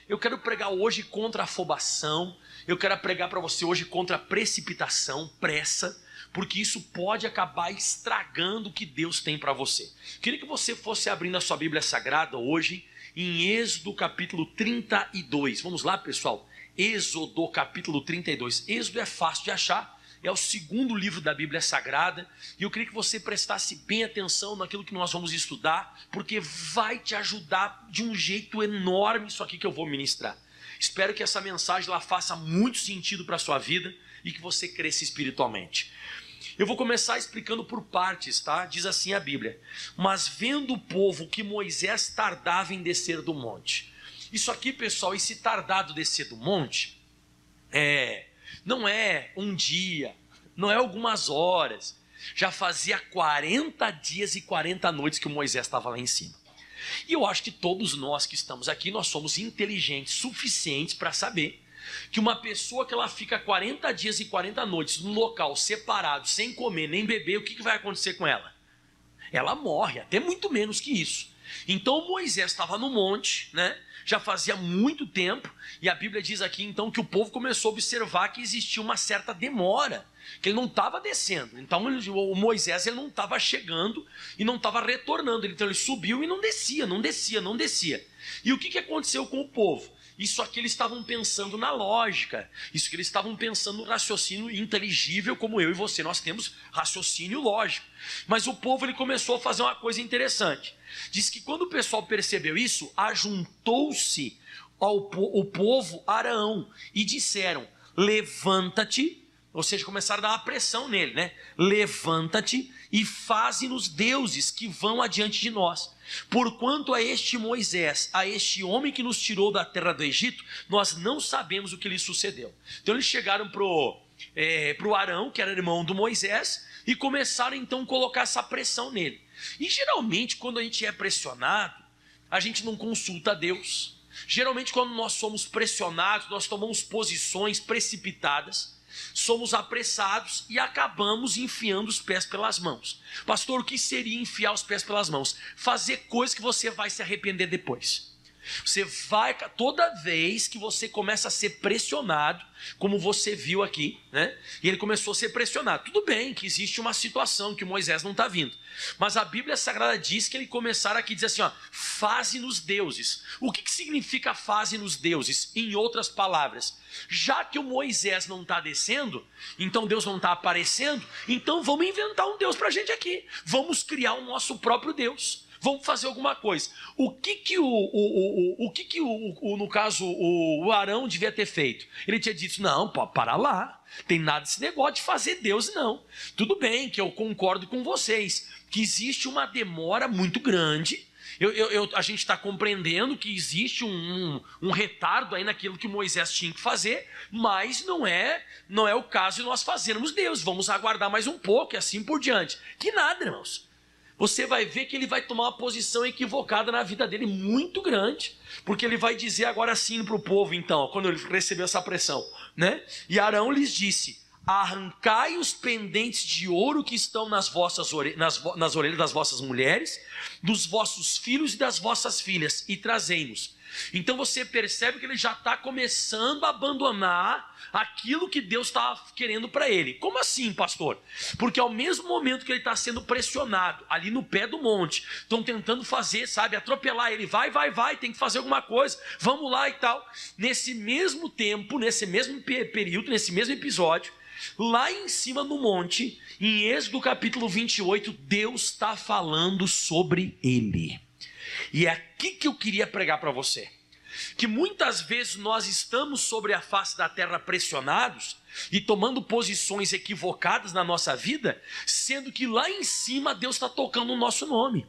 Eu quero pregar hoje contra a afobação, eu quero pregar para você hoje contra a precipitação, pressa, porque isso pode acabar estragando o que Deus tem para você. Queria que você fosse abrindo a sua Bíblia Sagrada hoje, em Êxodo capítulo 32. Vamos lá, pessoal? Êxodo capítulo 32. Êxodo é fácil de achar, é o segundo livro da Bíblia Sagrada, e eu queria que você prestasse bem atenção naquilo que nós vamos estudar, porque vai te ajudar de um jeito enorme isso aqui que eu vou ministrar. Espero que essa mensagem ela faça muito sentido para a sua vida e que você cresça espiritualmente. Eu vou começar explicando por partes, tá? Diz assim a Bíblia: mas vendo o povo que Moisés tardava em descer do monte. Isso aqui, pessoal, esse tardado descer do monte, não é um dia, não é algumas horas. Já fazia 40 dias e 40 noites que o Moisés estava lá em cima. E eu acho que todos nós que estamos aqui, nós somos inteligentes suficientes para saber que uma pessoa que ela fica 40 dias e 40 noites num local separado, sem comer nem beber, o que vai acontecer com ela? Ela morre, até muito menos que isso. Então Moisés estava no monte, né? Já fazia muito tempo, e a Bíblia diz aqui então que o povo começou a observar que existia uma certa demora, que ele não estava descendo. Então o Moisés ele não estava chegando e não estava retornando, então ele subiu e não descia. E o que aconteceu com o povo? Isso aqui eles estavam pensando na lógica, isso que eles estavam pensando no raciocínio inteligível, como eu e você, nós temos raciocínio lógico. Mas o povo ele começou a fazer uma coisa interessante. Diz que quando o pessoal percebeu isso, ajuntou-se o povo a Arão e disseram: levanta-te, ou seja, começaram a dar uma pressão nele, né? Levanta-te e faze-nos deuses que vão adiante de nós. Porquanto a este Moisés, a este homem que nos tirou da terra do Egito, nós não sabemos o que lhe sucedeu. Então eles chegaram pro Arão, que era irmão do Moisés, e começaram então a colocar essa pressão nele. E geralmente quando a gente é pressionado, a gente não consulta a Deus. Geralmente quando nós somos pressionados, nós tomamos posições precipitadas, somos apressados e acabamos enfiando os pés pelas mãos. Pastor, o que seria enfiar os pés pelas mãos? Fazer coisas que você vai se arrepender depois. Você vai, toda vez que você começa a ser pressionado, como você viu aqui, né? E ele começou a ser pressionado. Tudo bem que existe uma situação que Moisés não está vindo, mas a Bíblia Sagrada diz que ele começaram aqui a dizer assim, ó, faze-nos deuses. O que significa faze-nos deuses? Em outras palavras, já que o Moisés não está descendo, então Deus não está aparecendo, então vamos inventar um Deus para a gente aqui. Vamos criar o nosso próprio Deus. Vamos fazer alguma coisa. O que no caso, o Arão devia ter feito? Ele tinha dito, não, pô, para lá. Tem nada desse negócio de fazer Deus, não. Tudo bem que eu concordo com vocês, que existe uma demora muito grande. A gente está compreendendo que existe um retardo aí naquilo que Moisés tinha que fazer, mas não é o caso de nós fazermos Deus. Vamos aguardar mais um pouco e assim por diante. Que nada, irmãos. Você vai ver que ele vai tomar uma posição equivocada na vida dele muito grande, porque ele vai dizer agora sim para o povo, então, quando ele recebeu essa pressão, né? E Arão lhes disse: arrancai os pendentes de ouro que estão nas orelhas das vossas mulheres, dos vossos filhos e das vossas filhas, e trazei-nos. Então você percebe que ele já está começando a abandonar aquilo que Deus estava querendo para ele. Como assim, pastor? Porque ao mesmo momento que ele está sendo pressionado ali no pé do monte, estão tentando fazer, sabe, atropelar ele, vai, tem que fazer alguma coisa, vamos lá e tal. Nesse mesmo tempo, nesse mesmo período, nesse mesmo episódio, lá em cima no monte, em Êxodo capítulo 28, Deus está falando sobre ele. E é aqui que eu queria pregar para você, que muitas vezes nós estamos sobre a face da terra pressionados e tomando posições equivocadas na nossa vida, sendo que lá em cima Deus está tocando o nosso nome.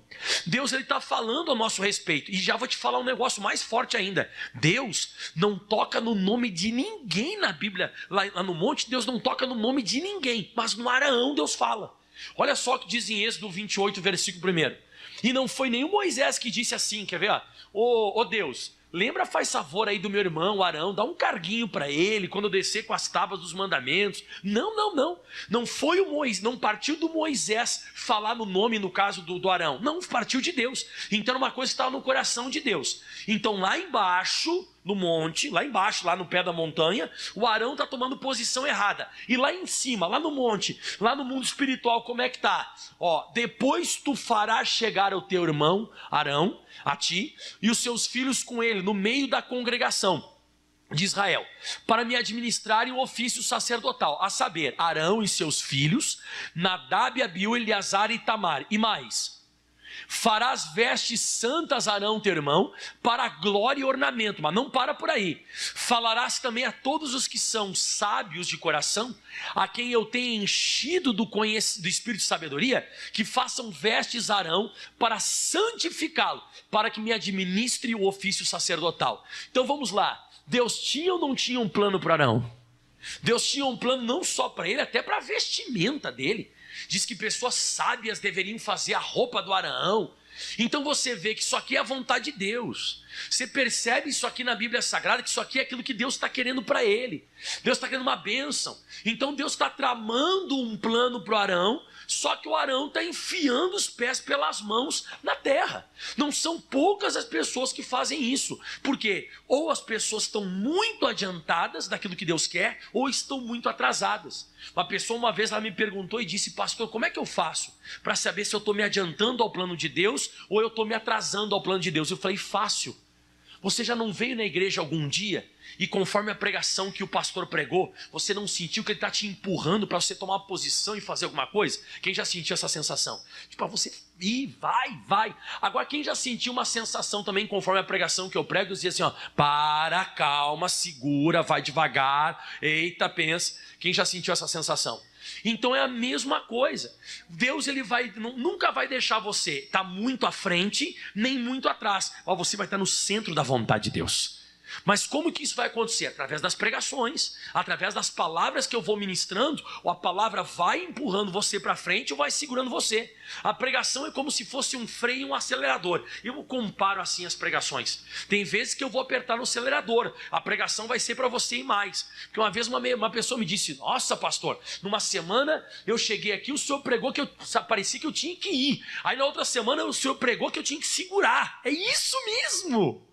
Deus está falando a nosso respeito. E já vou te falar um negócio mais forte ainda. Deus não toca no nome de ninguém na Bíblia. Lá no monte Deus não toca no nome de ninguém, mas no Arão Deus fala. Olha só o que diz em Êxodo 28, versículo 1. E não foi nenhum Moisés que disse assim, quer ver? Ô Deus, lembra, faz favor aí do meu irmão Arão, dá um carguinho para ele quando eu descer com as tábuas dos mandamentos. Não foi o Moisés, não partiu do Moisés falar no nome, no caso do Arão. Não, partiu de Deus. Então uma coisa estava no coração de Deus. Então lá embaixo no monte, lá embaixo, lá no pé da montanha, o Arão está tomando posição errada. E lá em cima, lá no monte, lá no mundo espiritual, como é que está? Depois tu farás chegar o teu irmão, Arão, a ti, e os seus filhos com ele, no meio da congregação de Israel, para me administrarem o ofício sacerdotal, a saber, Arão e seus filhos, Nadab, Abiú, Eleazar e Itamar. E mais, farás vestes santas, Arão, teu irmão, para glória e ornamento. Mas não para por aí. Falarás também a todos os que são sábios de coração, a quem eu tenho enchido do espírito de sabedoria, que façam vestes, Arão, para santificá-lo, para que me administre o ofício sacerdotal. Então vamos lá. Deus tinha ou não tinha um plano para Arão? Deus tinha um plano não só para ele, até para a vestimenta dele. Diz que pessoas sábias deveriam fazer a roupa do Arão. Então você vê que isso aqui é a vontade de Deus. Você percebe isso aqui na Bíblia Sagrada, que isso aqui é aquilo que Deus está querendo para ele. Deus está querendo uma bênção. Então Deus está tramando um plano para o Arão, só que o Arão está enfiando os pés pelas mãos na terra. Não são poucas as pessoas que fazem isso. Porque ou as pessoas estão muito adiantadas daquilo que Deus quer, ou estão muito atrasadas. Uma pessoa uma vez ela me perguntou e disse: pastor, como é que eu faço para saber se eu estou me adiantando ao plano de Deus ou eu estou me atrasando ao plano de Deus? Eu falei: fácil. Você já não veio na igreja algum dia e conforme a pregação que o pastor pregou, você não sentiu que ele está te empurrando para você tomar uma posição e fazer alguma coisa? Quem já sentiu essa sensação? Tipo, você vai. Agora, quem já sentiu uma sensação também conforme a pregação que eu prego, dizia assim, para, calma, segura, vai devagar, eita, pensa. Quem já sentiu essa sensação? Então é a mesma coisa. Deus nunca vai deixar você estar muito à frente, nem muito atrás. Você vai estar no centro da vontade de Deus. Mas como que isso vai acontecer? Através das pregações, através das palavras que eu vou ministrando, ou a palavra vai empurrando você para frente ou vai segurando você. A pregação é como se fosse um freio e um acelerador. Eu comparo assim as pregações. Tem vezes que eu vou apertar no acelerador, a pregação vai ser para você ir mais. Porque uma vez uma pessoa me disse: nossa, pastor, numa semana eu cheguei aqui, o senhor pregou que parecia que eu tinha que ir. Aí na outra semana o senhor pregou que eu tinha que segurar. É isso mesmo.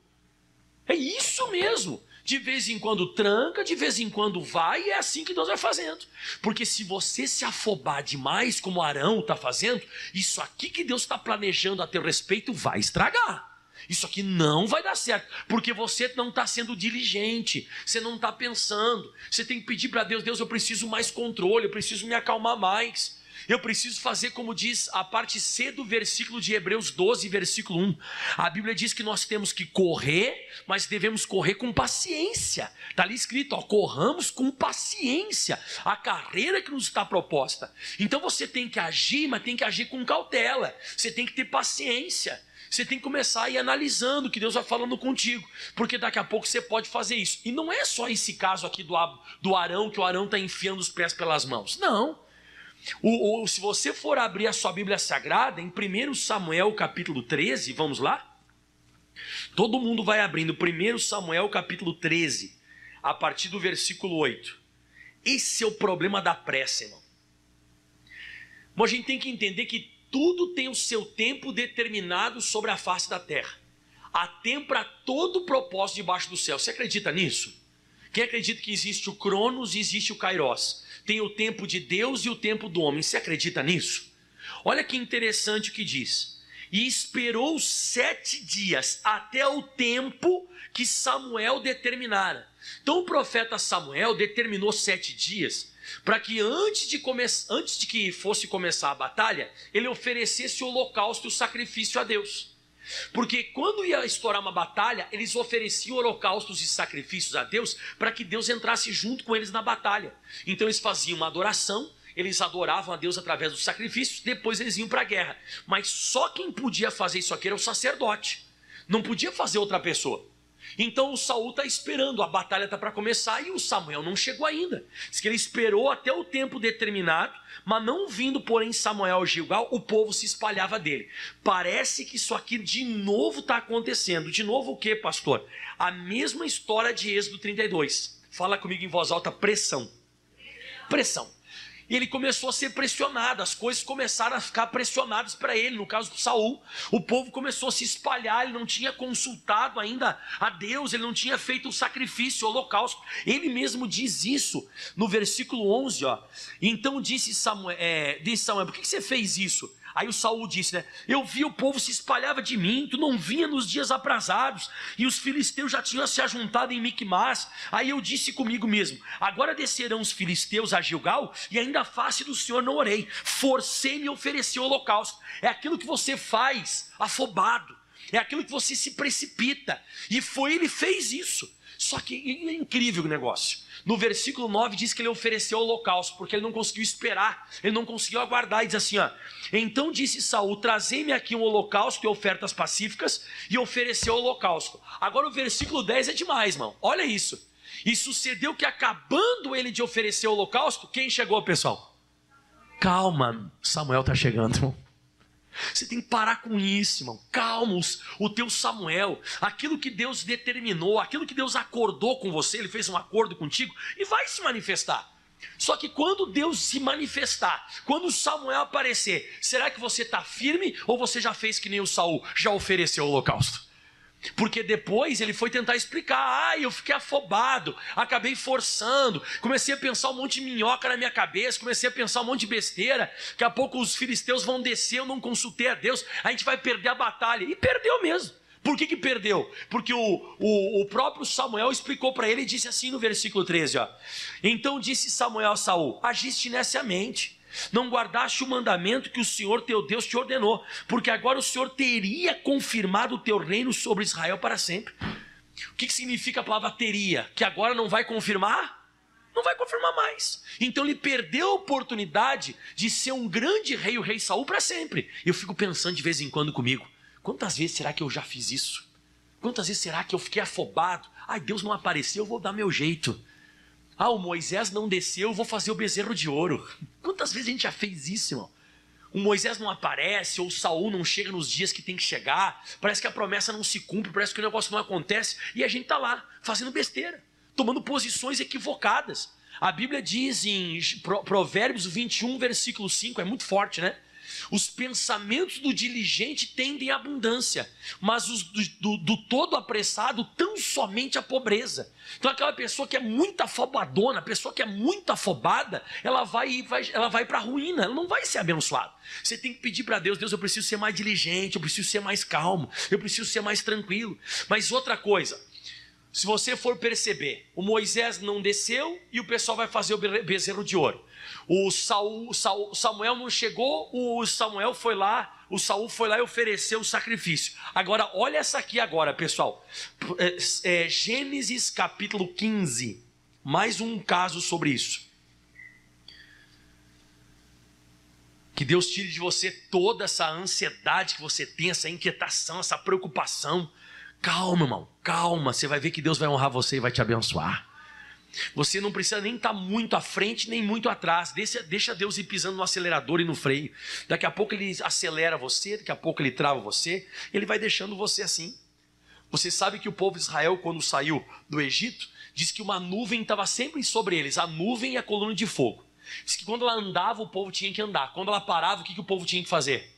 É isso mesmo. De vez em quando tranca, de vez em quando vai, e é assim que Deus vai fazendo. Porque se você se afobar demais, como Arão está fazendo, isso aqui que Deus está planejando a teu respeito vai estragar. Isso aqui não vai dar certo, porque você não está sendo diligente, você não está pensando. Você tem que pedir para Deus: Deus, eu preciso mais controle, eu preciso me acalmar mais. Eu preciso fazer como diz a parte C do versículo de Hebreus 12, versículo 1. A Bíblia diz que nós temos que correr, mas devemos correr com paciência. Está ali escrito, corramos com paciência a carreira que nos está proposta. Então você tem que agir, mas tem que agir com cautela. Você tem que ter paciência. Você tem que começar a ir analisando o que Deus vai falando contigo, porque daqui a pouco você pode fazer isso. E não é só esse caso aqui do Arão, que o Arão está enfiando os pés pelas mãos. Não. Se você for abrir a sua Bíblia Sagrada, em 1 Samuel capítulo 13, vamos lá? Todo mundo vai abrindo 1 Samuel capítulo 13, a partir do versículo 8. Esse é o problema da pressa, irmão. Mas a gente tem que entender que tudo tem o seu tempo determinado sobre a face da terra. Há tempo para todo propósito debaixo do céu. Você acredita nisso? Quem acredita que existe o Cronos e existe o Kairos? Tem o tempo de Deus e o tempo do homem. Você acredita nisso? Olha que interessante o que diz. E esperou 7 dias até o tempo que Samuel determinara. Então o profeta Samuel determinou 7 dias para que antes de que fosse começar a batalha, ele oferecesse o holocausto e o sacrifício a Deus. Porque quando ia estourar uma batalha, eles ofereciam holocaustos e sacrifícios a Deus para que Deus entrasse junto com eles na batalha. Então eles faziam uma adoração, eles adoravam a Deus através dos sacrifícios, depois eles iam para a guerra. Mas só quem podia fazer isso aqui era o sacerdote, não podia fazer outra pessoa. Então o Saul está esperando, a batalha está para começar e o Samuel não chegou ainda. Diz que ele esperou até o tempo determinado, mas não vindo, porém, Samuel ao Gilgal, o povo se espalhava dele. Parece que isso aqui de novo está acontecendo. De novo o que, pastor? A mesma história de Êxodo 32. Fala comigo em voz alta: pressão. Pressão. E ele começou a ser pressionado, as coisas começaram a ficar pressionadas para ele. No caso do Saul, o povo começou a se espalhar, ele não tinha consultado ainda a Deus, ele não tinha feito o sacrifício, o holocausto. Ele mesmo diz isso no versículo 11, ó. Então disse Samuel, por que você fez isso? Aí o Saul disse, né? Eu vi o povo se espalhava de mim, tu não vinha nos dias aprazados, e os filisteus já tinham se ajuntado em Miquimás. Aí eu disse comigo mesmo, agora descerão os filisteus a Gilgal, e ainda a face do Senhor não orei. Forcei-me a oferecer o holocausto. É aquilo que você faz afobado, é aquilo que você se precipita. E ele fez isso. Só que é incrível o negócio. No versículo 9 diz que ele ofereceu o holocausto, porque ele não conseguiu esperar, ele não conseguiu aguardar, e diz assim, ó. Então disse Saul, trazei-me aqui um holocausto e ofertas pacíficas, e ofereceu o holocausto. Agora o versículo 10 é demais, irmão, olha isso. E sucedeu que acabando ele de oferecer o holocausto, quem chegou, pessoal? Calma, Samuel está chegando, irmão. Você tem que parar com isso, irmão. Calma, o teu Samuel, aquilo que Deus determinou, aquilo que Deus acordou com você, ele fez um acordo contigo e vai se manifestar. Só que quando Deus se manifestar, quando Samuel aparecer, será que você está firme ou você já fez que nem o Saul, já ofereceu o holocausto? Porque depois ele foi tentar explicar, eu fiquei afobado, acabei forçando, comecei a pensar um monte de minhoca na minha cabeça, comecei a pensar um monte de besteira, daqui a pouco os filisteus vão descer, eu não consultei a Deus, a gente vai perder a batalha, e perdeu mesmo. Por que perdeu? Porque o próprio Samuel explicou para ele e disse assim no versículo 13, ó. Então disse Samuel a Saul, agiste neciamente, não guardaste o mandamento que o Senhor teu Deus te ordenou, porque agora o Senhor teria confirmado o teu reino sobre Israel para sempre. O que significa a palavra teria? Que agora não vai confirmar? Não vai confirmar mais. Então ele perdeu a oportunidade de ser um grande rei, o rei Saul, para sempre. Eu fico pensando de vez em quando comigo, quantas vezes será que eu já fiz isso? Quantas vezes será que eu fiquei afobado? Ai, Deus não apareceu, eu vou dar meu jeito. Ah, o Moisés não desceu, eu vou fazer o bezerro de ouro. Quantas vezes a gente já fez isso, irmão? O Moisés não aparece, ou o Saul não chega nos dias que tem que chegar, parece que a promessa não se cumpre, parece que o negócio não acontece, e a gente está lá, fazendo besteira, tomando posições equivocadas. A Bíblia diz em Provérbios 21, versículo 5, é muito forte, né? Os pensamentos do diligente tendem à abundância, mas os do todo apressado tão somente à pobreza. Então aquela pessoa que é muito afobadona, a pessoa que é muito afobada, ela vai para a ruína, ela não vai ser abençoada. Você tem que pedir para Deus, Deus, eu preciso ser mais diligente, eu preciso ser mais calmo, eu preciso ser mais tranquilo. Mas outra coisa, se você for perceber, o Moisés não desceu e o pessoal vai fazer o bezerro de ouro. O Samuel não chegou, o Saul foi lá e ofereceu o sacrifício. Agora, olha essa aqui agora, pessoal. Gênesis capítulo 15. Mais um caso sobre isso. Que Deus tire de você toda essa ansiedade que você tem, essa inquietação, essa preocupação. Calma, irmão, calma. Você vai ver que Deus vai honrar você e vai te abençoar. Você não precisa nem estar muito à frente, nem muito atrás. Deixa Deus ir pisando no acelerador e no freio. Daqui a pouco ele acelera você, daqui a pouco ele trava você. Ele vai deixando você assim. Você sabe que o povo de Israel, quando saiu do Egito, diz que uma nuvem estava sempre sobre eles. A nuvem e a coluna de fogo. Diz que quando ela andava, o povo tinha que andar. Quando ela parava, o que o povo tinha que fazer?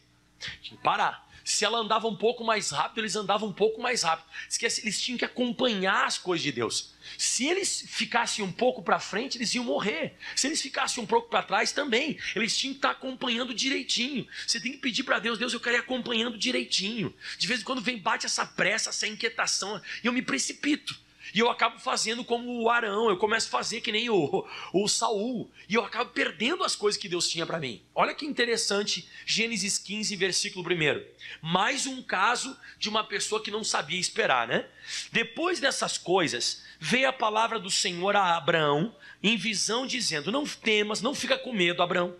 Tinha que parar. Se ela andava um pouco mais rápido, eles andavam um pouco mais rápido. Diz que eles tinham que acompanhar as coisas de Deus. Se eles ficassem um pouco para frente, eles iam morrer. Se eles ficassem um pouco para trás, também. Eles tinham que estar acompanhando direitinho. Você tem que pedir para Deus, Deus, eu quero ir acompanhando direitinho. De vez em quando bate essa pressa, essa inquietação, e eu me precipito. E eu acabo fazendo como o Arão, eu começo a fazer que nem o Saul. E eu acabo perdendo as coisas que Deus tinha para mim. Olha que interessante, Gênesis 15, versículo 1. Mais um caso de uma pessoa que não sabia esperar, né? Depois dessas coisas, veio a palavra do Senhor a Abraão, em visão, dizendo, não temas, não fica com medo, Abraão.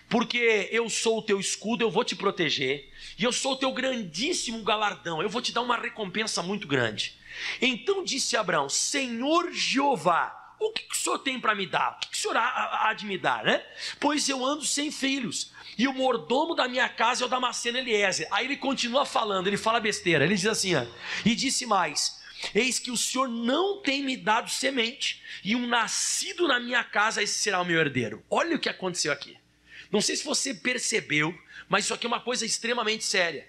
Porque eu sou o teu escudo, eu vou te proteger. E eu sou o teu grandíssimo galardão, eu vou te dar uma recompensa muito grande. Então disse Abraão, Senhor Jeová, o que o Senhor tem para me dar? O que o Senhor há de me dar, né? Pois eu ando sem filhos, e o mordomo da minha casa é o Damasceno Eliezer. Aí ele continua falando, ele fala besteira, ele diz assim, ó, e disse mais, Eis que o Senhor não tem me dado semente, e um nascido na minha casa, esse será o meu herdeiro. Olha o que aconteceu aqui. Não sei se você percebeu, mas isso aqui é uma coisa extremamente séria.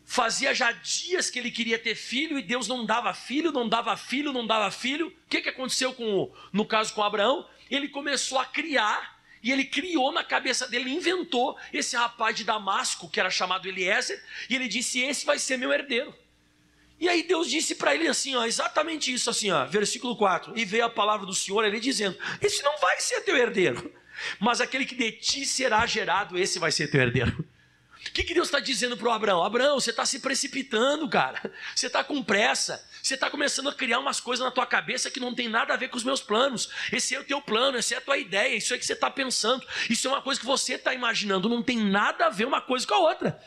Fazia já dias que ele queria ter filho, e Deus não dava filho, não dava filho, não dava filho. O que aconteceu no caso com Abraão? Ele começou a criar, e ele criou na cabeça dele, inventou esse rapaz de Damasco, que era chamado Eliezer, e ele disse: esse vai ser meu herdeiro. E aí Deus disse para ele assim, exatamente isso, assim, versículo 4, e veio a palavra do Senhor, ele dizendo: esse não vai ser teu herdeiro, mas aquele que de ti será gerado, esse vai ser teu herdeiro. O que Deus está dizendo para o Abraão? Abraão, você está se precipitando, cara, você está com pressa, você está começando a criar umas coisas na tua cabeça que não tem nada a ver com os meus planos. Esse é o teu plano, essa é a tua ideia, isso é que você está pensando, isso é uma coisa que você está imaginando, não tem nada a ver uma coisa com a outra.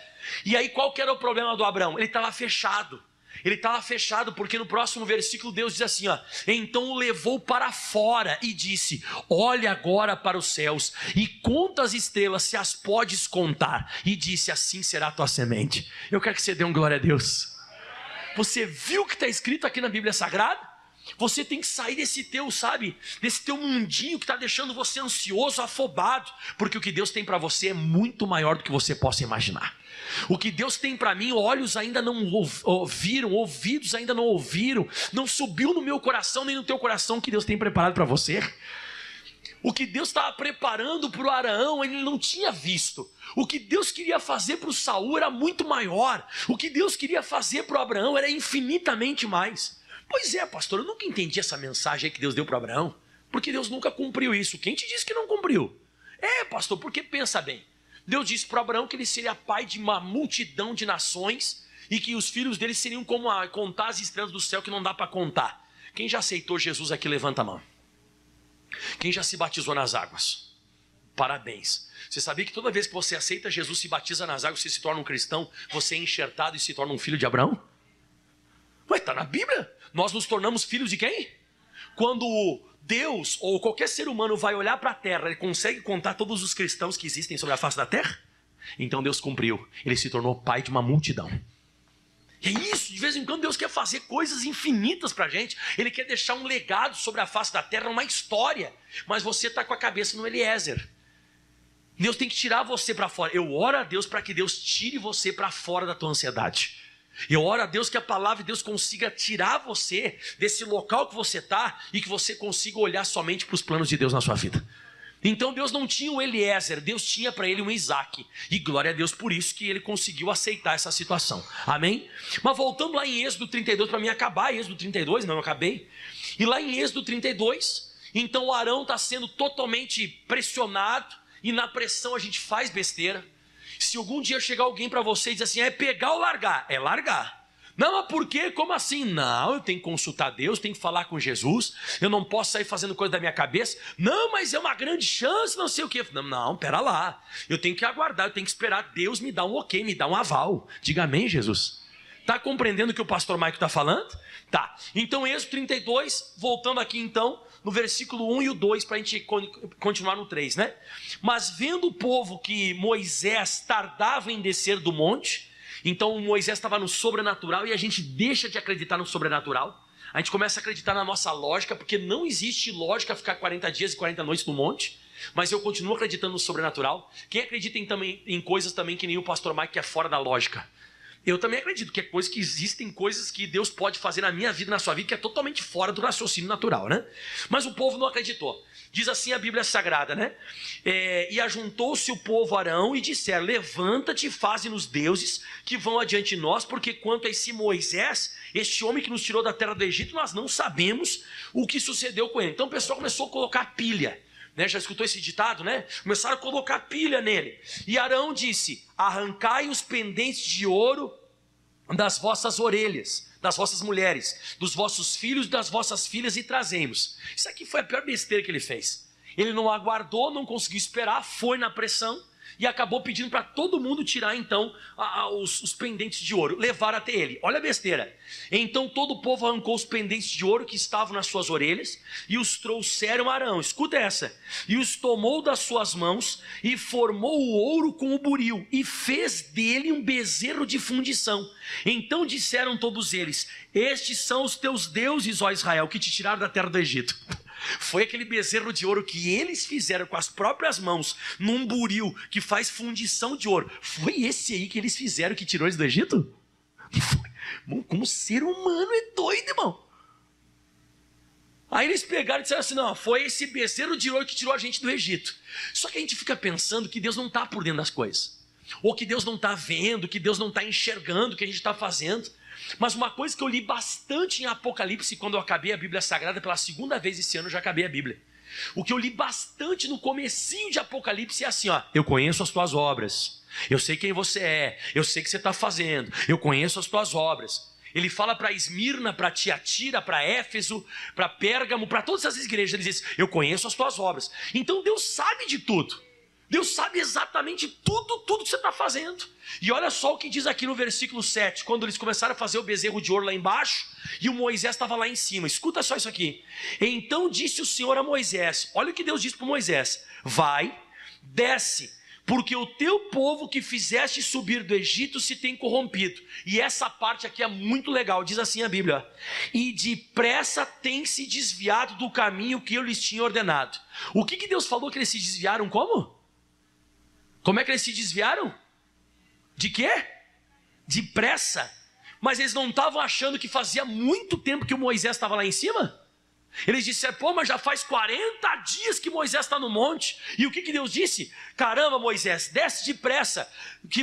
E aí qual que era o problema do Abraão? Ele estava fechado. Ele estava fechado porque no próximo versículo Deus diz assim, então o levou para fora e disse: olha agora para os céus e conta as estrelas, se as podes contar. E disse: assim será a tua semente. Eu quero que você dê um glória a Deus. Você viu o que está escrito aqui na Bíblia Sagrada? Você tem que sair desse teu, desse teu mundinho que está deixando você ansioso, afobado, porque o que Deus tem para você é muito maior do que você possa imaginar. O que Deus tem para mim, olhos ainda não ouviram, ouvidos ainda não ouviram, não subiu no meu coração nem no teu coração o que Deus tem preparado para você. O que Deus estava preparando para o Araão, ele não tinha visto. O que Deus queria fazer para o Saul era muito maior. O que Deus queria fazer para o Abraão era infinitamente mais. Pois é, pastor, eu nunca entendi essa mensagem que Deus deu para Abraão, porque Deus nunca cumpriu isso. Quem te disse que não cumpriu? Pastor, porque pensa bem. Deus disse para Abraão que ele seria pai de uma multidão de nações e que os filhos dele seriam como contar as estrelas do céu que não dá para contar. Quem já aceitou Jesus aqui, levanta a mão. Quem já se batizou nas águas? Parabéns. Você sabia que toda vez que você aceita Jesus, se batiza nas águas, você se torna um cristão, você é enxertado e se torna um filho de Abraão? Está na Bíblia. Nós nos tornamos filhos de quem? Quando Deus ou qualquer ser humano vai olhar para a terra, ele consegue contar todos os cristãos que existem sobre a face da terra? Então Deus cumpriu, ele se tornou pai de uma multidão. E é isso, de vez em quando Deus quer fazer coisas infinitas para a gente, ele quer deixar um legado sobre a face da terra, uma história, mas você está com a cabeça no Eliezer. Deus tem que tirar você para fora. Eu oro a Deus para que Deus tire você para fora da tua ansiedade. Eu oro a Deus que a palavra de Deus consiga tirar você desse local que você está e que você consiga olhar somente para os planos de Deus na sua vida. Então Deus não tinha um Eliezer, Deus tinha para ele um Isaac. E glória a Deus por isso que ele conseguiu aceitar essa situação. Amém? Mas voltando lá em Êxodo 32, para mim acabar Êxodo 32, não, eu acabei. E lá em Êxodo 32, então o Arão está sendo totalmente pressionado, e na pressão a gente faz besteira. Se algum dia chegar alguém para você e dizer assim, é pegar ou largar? É largar. Não, mas por quê? Como assim? Não, eu tenho que consultar Deus, tenho que falar com Jesus, eu não posso sair fazendo coisa da minha cabeça. Não, mas é uma grande chance, não sei o quê. Não, pera lá, eu tenho que aguardar, eu tenho que esperar Deus me dar um ok, me dar um aval. Diga amém, Jesus. Está compreendendo o que o pastor Maico está falando? Tá, então Êxodo 32, voltando aqui então, no versículo 1 e o 2, para a gente continuar no 3, né? Mas vendo o povo que Moisés tardava em descer do monte, então Moisés estava no sobrenatural, e a gente deixa de acreditar no sobrenatural, a gente começa a acreditar na nossa lógica, porque não existe lógica ficar 40 dias e 40 noites no monte, mas eu continuo acreditando no sobrenatural. Quem acredita em coisas também que nem o pastor Mike, que é fora da lógica? Eu também acredito que é coisa que existem coisas que Deus pode fazer na minha vida, na sua vida, que é totalmente fora do raciocínio natural, né? Mas o povo não acreditou. Diz assim a Bíblia Sagrada, né? E ajuntou-se o povo a Arão e disseram: levanta-te e faze-nos deuses que vão adiante de nós, porque quanto a esse Moisés, este homem que nos tirou da terra do Egito, nós não sabemos o que sucedeu com ele. Então o pessoal começou a colocar pilha. Já escutou esse ditado, né? Começaram a colocar pilha nele. E Arão disse: arrancai os pendentes de ouro das vossas orelhas, das vossas mulheres, dos vossos filhos e das vossas filhas, e trazemos. Isso aqui foi a pior besteira que ele fez. Ele não aguardou, não conseguiu esperar, foi na pressão. e acabou pedindo para todo mundo tirar então os pendentes de ouro, levar até ele. Olha a besteira. Então todo o povo arrancou os pendentes de ouro que estavam nas suas orelhas e os trouxeram a Arão. Escuta essa. E os tomou das suas mãos e formou o ouro com o buril e fez dele um bezerro de fundição. Então disseram todos eles: estes são os teus deuses, ó Israel, que te tiraram da terra do Egito. Foi aquele bezerro de ouro que eles fizeram com as próprias mãos, num buril que faz fundição de ouro. Foi esse aí que eles fizeram que tirou eles do Egito? Irmão, como ser humano é doido, irmão. Aí eles pegaram e disseram assim: não, foi esse bezerro de ouro que tirou a gente do Egito. Só que a gente fica pensando que Deus não está por dentro das coisas, ou que Deus não está vendo, que Deus não está enxergando o que a gente está fazendo. Mas uma coisa que eu li bastante em Apocalipse, quando eu acabei a Bíblia Sagrada, pela segunda vez esse ano eu já acabei a Bíblia. O que eu li bastante no comecinho de Apocalipse é assim, ó: eu conheço as tuas obras, eu sei quem você é, eu sei o que você está fazendo, eu conheço as tuas obras. Ele fala para Esmirna, para Tiatira, para Éfeso, para Pérgamo, para todas essas igrejas. Ele diz: eu conheço as tuas obras. Então Deus sabe de tudo. Deus sabe exatamente tudo que você está fazendo. E olha só o que diz aqui no versículo 7, quando eles começaram a fazer o bezerro de ouro lá embaixo, e o Moisés estava lá em cima. Escuta só isso aqui. Então disse o Senhor a Moisés, olha o que Deus disse para Moisés: vai, desce, porque o teu povo que fizeste subir do Egito se tem corrompido. E essa parte aqui é muito legal, diz assim a Bíblia: e depressa tem se desviado do caminho que eu lhes tinha ordenado. O que Deus falou que eles se desviaram? Como é que eles se desviaram? De quê? Depressa. Mas eles não estavam achando que fazia muito tempo que o Moisés estava lá em cima? Eles disseram: pô, mas já faz 40 dias que Moisés está no monte. E o que Deus disse? Caramba, Moisés, desce depressa,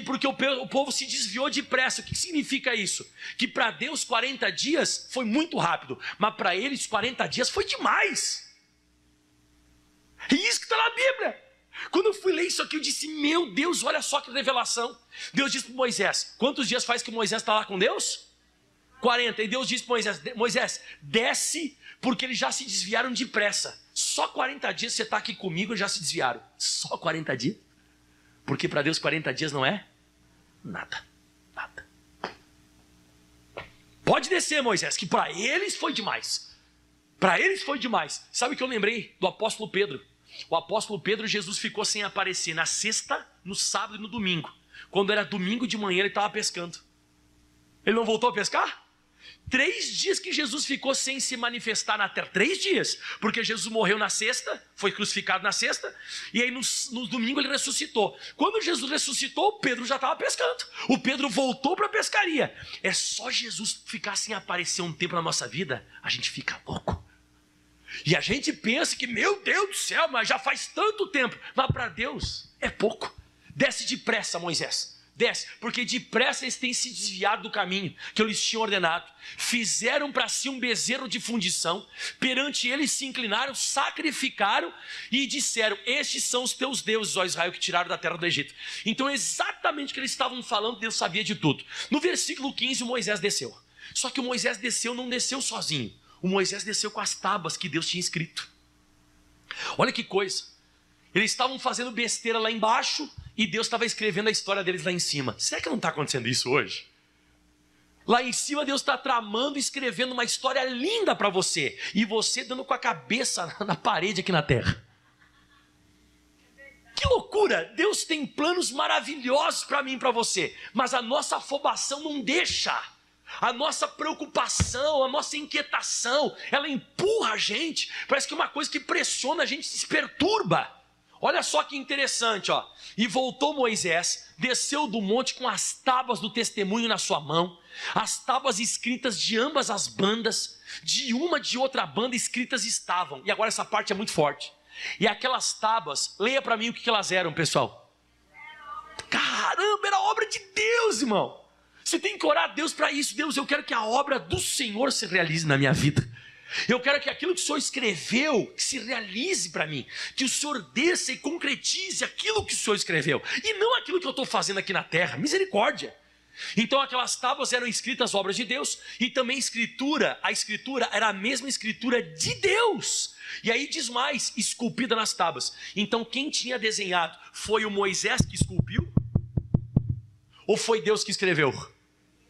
porque o povo se desviou depressa. O que significa isso? Que para Deus 40 dias foi muito rápido, mas para eles 40 dias foi demais. É isso que está na Bíblia. Quando eu fui ler isso aqui, eu disse: meu Deus, olha só que revelação. Deus disse para Moisés: quantos dias faz que Moisés está lá com Deus? 40. E Deus disse para Moisés: Moisés, desce, porque eles já se desviaram depressa. Só 40 dias você está aqui comigo e já se desviaram. Só 40 dias? Porque para Deus 40 dias não é nada. Nada. Pode descer, Moisés, que para eles foi demais. Para eles foi demais. Sabe o que eu lembrei do apóstolo Pedro? O apóstolo Pedro, Jesus ficou sem aparecer na sexta, no sábado e no domingo. Quando era domingo de manhã, ele estava pescando. Ele não voltou a pescar? 3 dias que Jesus ficou sem se manifestar na terra. 3 dias. Porque Jesus morreu na sexta, foi crucificado na sexta, e aí no domingo ele ressuscitou. Quando Jesus ressuscitou, o Pedro já estava pescando. O Pedro voltou para a pescaria. É só Jesus ficar sem aparecer um tempo na nossa vida, a gente fica louco. E a gente pensa que, meu Deus do céu, mas já faz tanto tempo. Mas para Deus é pouco. Desce depressa, Moisés. Desce, porque depressa eles têm se desviado do caminho que eu lhes tinha ordenado. Fizeram para si um bezerro de fundição. Perante eles se inclinaram, sacrificaram e disseram: estes são os teus deuses, ó Israel, que tiraram da terra do Egito. Então exatamente o que eles estavam falando, Deus sabia de tudo. No versículo 15, o Moisés desceu. Só que o Moisés desceu, não desceu sozinho. O Moisés desceu com as tábuas que Deus tinha escrito. Olha que coisa. Eles estavam fazendo besteira lá embaixo e Deus estava escrevendo a história deles lá em cima. Será que não está acontecendo isso hoje? Lá em cima Deus está tramando e escrevendo uma história linda para você. E você dando com a cabeça na parede aqui na terra. Que loucura! Deus tem planos maravilhosos para mim e para você. Mas a nossa afobação não deixa. A nossa preocupação, a nossa inquietação, ela empurra a gente. Parece que é uma coisa que pressiona a gente, se perturba. Olha só que interessante, ó. E voltou Moisés, desceu do monte com as tábuas do testemunho na sua mão, as tábuas escritas de ambas as bandas, de uma de outra banda escritas estavam. E agora essa parte é muito forte. E aquelas tábuas, leia para mim o que elas eram, pessoal. Caramba, era obra de Deus, irmão. Você tem que orar a Deus para isso. Deus, eu quero que a obra do Senhor se realize na minha vida. Eu quero que aquilo que o Senhor escreveu se realize para mim. Que o Senhor desça e concretize aquilo que o Senhor escreveu. E não aquilo que eu estou fazendo aqui na terra. Misericórdia. Então aquelas tábuas eram escritas obras de Deus, e também a escritura era a mesma escritura de Deus. E aí diz mais, esculpida nas tábuas. Então quem tinha desenhado, foi o Moisés que esculpiu? Ou foi Deus que escreveu?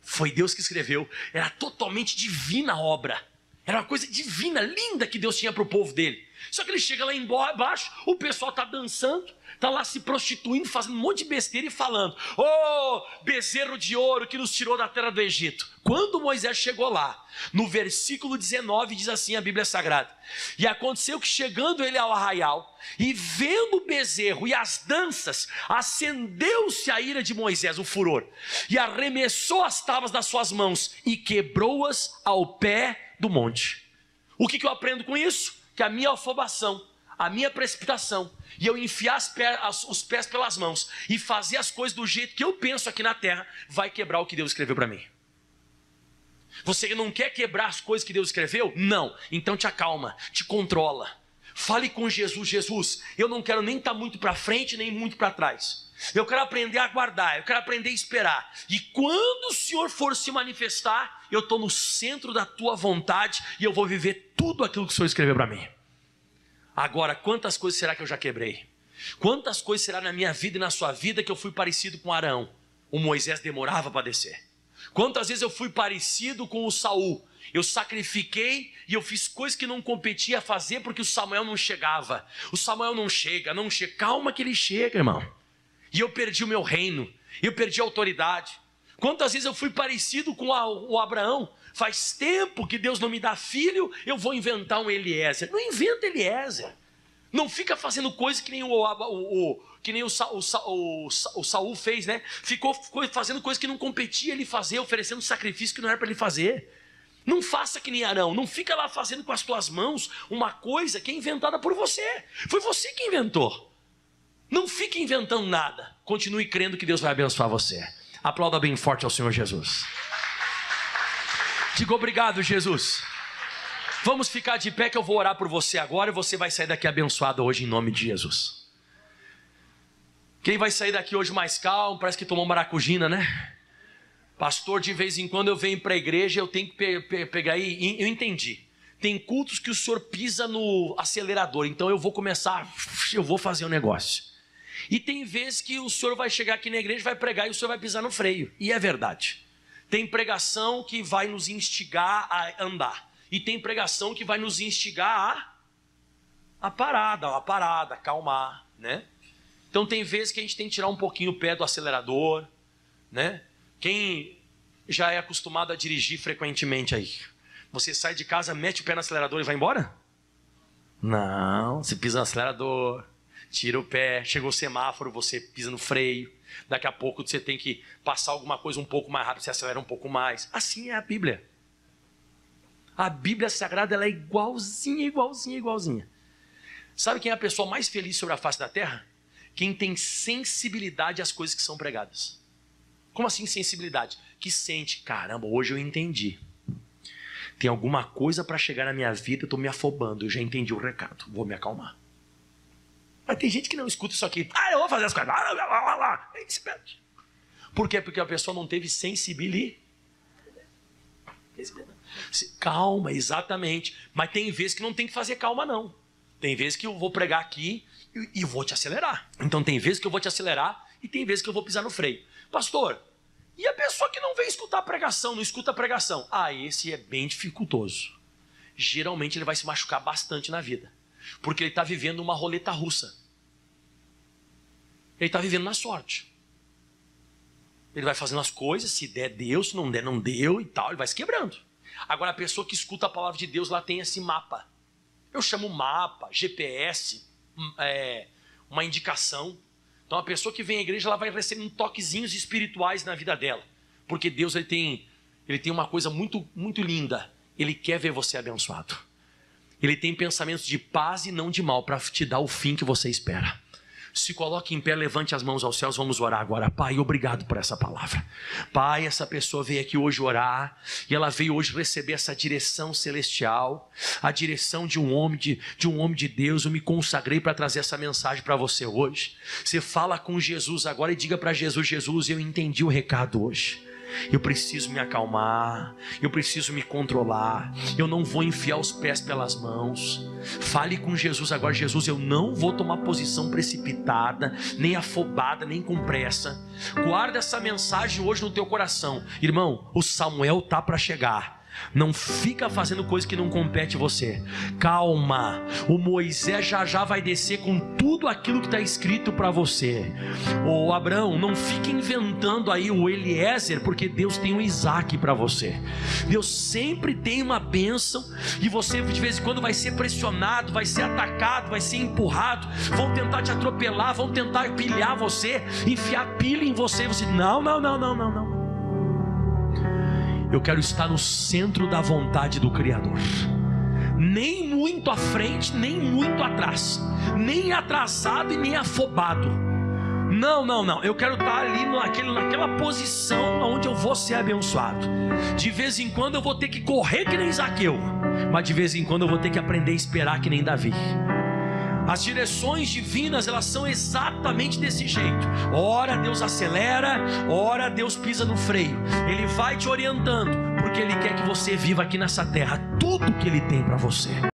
Foi Deus que escreveu. Era totalmente divina a obra. Era uma coisa divina, linda que Deus tinha para o povo dele. Só que ele chega lá embaixo, o pessoal está dançando, está lá se prostituindo, fazendo um monte de besteira e falando: "Oh, bezerro de ouro que nos tirou da terra do Egito." Quando Moisés chegou lá, no versículo 19 diz assim a Bíblia Sagrada: "E aconteceu que chegando ele ao arraial, e vendo o bezerro e as danças, acendeu-se a ira de Moisés, o furor, e arremessou as tábuas das suas mãos e quebrou-as ao pé do monte." O que eu aprendo com isso? Que a minha afobação, a minha precipitação, e eu enfiar os pés pelas mãos e fazer as coisas do jeito que eu penso aqui na terra, vai quebrar o que Deus escreveu para mim. Você não quer quebrar as coisas que Deus escreveu? Não. Então te acalma, te controla. Fale com Jesus: "Jesus, eu não quero nem estar muito para frente, nem muito para trás. Eu quero aprender a aguardar, eu quero aprender a esperar. E quando o Senhor for se manifestar, eu estou no centro da tua vontade e eu vou viver tudo aquilo que o Senhor escreveu para mim." Agora, quantas coisas será que eu já quebrei? Quantas coisas será na minha vida e na sua vida que eu fui parecido com Arão? O Moisés demorava para descer. Quantas vezes eu fui parecido com o Saul? Eu sacrifiquei e eu fiz coisas que não competia a fazer porque o Samuel não chegava. O Samuel não chega. Calma que ele chega, irmão. E eu perdi o meu reino, eu perdi a autoridade. Quantas vezes eu fui parecido com o Abraão? Faz tempo que Deus não me dá filho, eu vou inventar um Eliezer. Não inventa Eliezer. Não fica fazendo coisa que nem o Saul fez, né? Ficou fazendo coisa que não competia ele fazer, oferecendo sacrifício que não era para ele fazer. Não faça que nem Arão, não fica lá fazendo com as tuas mãos uma coisa que é inventada por você. Foi você que inventou. Não fique inventando nada. Continue crendo que Deus vai abençoar você. Aplauda bem forte ao Senhor Jesus. Diga: "Obrigado, Jesus." Vamos ficar de pé que eu vou orar por você agora e você vai sair daqui abençoado hoje em nome de Jesus. Quem vai sair daqui hoje mais calmo? Parece que tomou maracujina, né? Pastor, de vez em quando eu venho para a igreja, eu tenho que pegar aí. Eu entendi. Tem cultos que o senhor pisa no acelerador, então eu vou fazer um negócio. E tem vezes que o senhor vai chegar aqui na igreja, vai pregar e o senhor vai pisar no freio. E é verdade. Tem pregação que vai nos instigar a andar. E tem pregação que vai nos instigar a parar, acalmar, né? Então tem vezes que a gente tem que tirar um pouquinho o pé do acelerador, né? Quem já é acostumado a dirigir frequentemente aí, você sai de casa, mete o pé no acelerador e vai embora? Não, você pisa no acelerador, tira o pé, chegou o semáforo, você pisa no freio. Daqui a pouco você tem que passar alguma coisa um pouco mais rápido, você acelera um pouco mais. Assim é a Bíblia. A Bíblia Sagrada, ela é igualzinha. Sabe quem é a pessoa mais feliz sobre a face da terra? Quem tem sensibilidade às coisas que são pregadas. Como assim sensibilidade? Que sente: "Caramba, hoje eu entendi. Tem alguma coisa para chegar na minha vida, eu estou me afobando, eu já entendi o recado, vou me acalmar." Mas tem gente que não escuta isso aqui. Eu vou fazer as coisas. Aí se perde. Por quê? Porque a pessoa não teve sensibilidade. Calma, exatamente. Mas tem vezes que não tem que fazer calma, não. Tem vezes que eu vou pregar aqui e vou te acelerar. Então tem vezes que eu vou te acelerar e tem vezes que eu vou pisar no freio. Pastor, e a pessoa que não vem escutar a pregação, não escuta a pregação? Esse é bem dificultoso. Geralmente ele vai se machucar bastante na vida. Porque ele está vivendo uma roleta russa. Ele está vivendo na sorte. Ele vai fazendo as coisas, se der, deu, se não der, não deu e tal, ele vai se quebrando. Agora a pessoa que escuta a palavra de Deus, lá tem esse mapa. Eu chamo mapa, GPS, uma indicação. Então a pessoa que vem à igreja, ela vai recebendo toquezinhos espirituais na vida dela. Porque Deus ele tem uma coisa muito, muito linda. Ele quer ver você abençoado. Ele tem pensamentos de paz e não de mal, para te dar o fim que você espera. Se coloque em pé, levante as mãos aos céus, vamos orar agora. Pai, obrigado por essa palavra. Pai, essa pessoa veio aqui hoje orar, e ela veio hoje receber essa direção celestial, a direção de um homem de Deus. Eu me consagrei para trazer essa mensagem para você hoje. Você fala com Jesus agora e diga para Jesus: "Jesus, eu entendi o recado hoje. Eu preciso me acalmar, eu preciso me controlar, eu não vou enfiar os pés pelas mãos. Fale com Jesus agora: Jesus, eu não vou tomar posição precipitada, nem afobada, nem com pressa. Guarda essa mensagem hoje no teu coração. Irmão, o Samuel está para chegar. Não fica fazendo coisa que não compete você. Calma, o Moisés já vai descer com tudo aquilo que está escrito para você. Ô Abraão, não fique inventando aí o Eliezer, porque Deus tem um Isaac para você. Deus sempre tem uma bênção, e você de vez em quando vai ser pressionado, vai ser atacado, vai ser empurrado, vão tentar te atropelar, vão tentar pilhar você, enfiar pilha em você, e você, não. Eu quero estar no centro da vontade do Criador, nem muito à frente, nem muito atrás, nem atrasado e nem afobado. Não, eu quero estar ali naquela posição onde eu vou ser abençoado. De vez em quando eu vou ter que correr que nem Zaqueu, mas de vez em quando eu vou ter que aprender a esperar que nem Davi. As direções divinas, elas são exatamente desse jeito. Ora Deus acelera, ora Deus pisa no freio. Ele vai te orientando, porque Ele quer que você viva aqui nessa terra tudo que Ele tem para você.